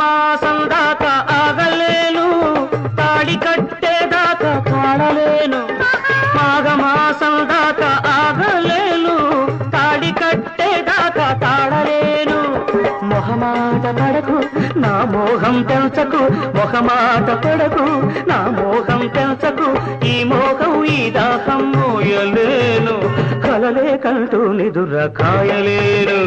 మాసం దాకా ఆగలేను, తాళి కట్టేదాకా తాళలేను. మాఘమాసం దాకా ఆగలేను, తాళి కట్టేదాకా తాళలేను. మొహమాట పడకు నా మోహం పెంచకు, మొహమాట పడకు నా మోహం పెంచకు. ఈ మోహం ఈ దాహం మోయలేను, కలలే కంటూ నిదుర కాయలేను.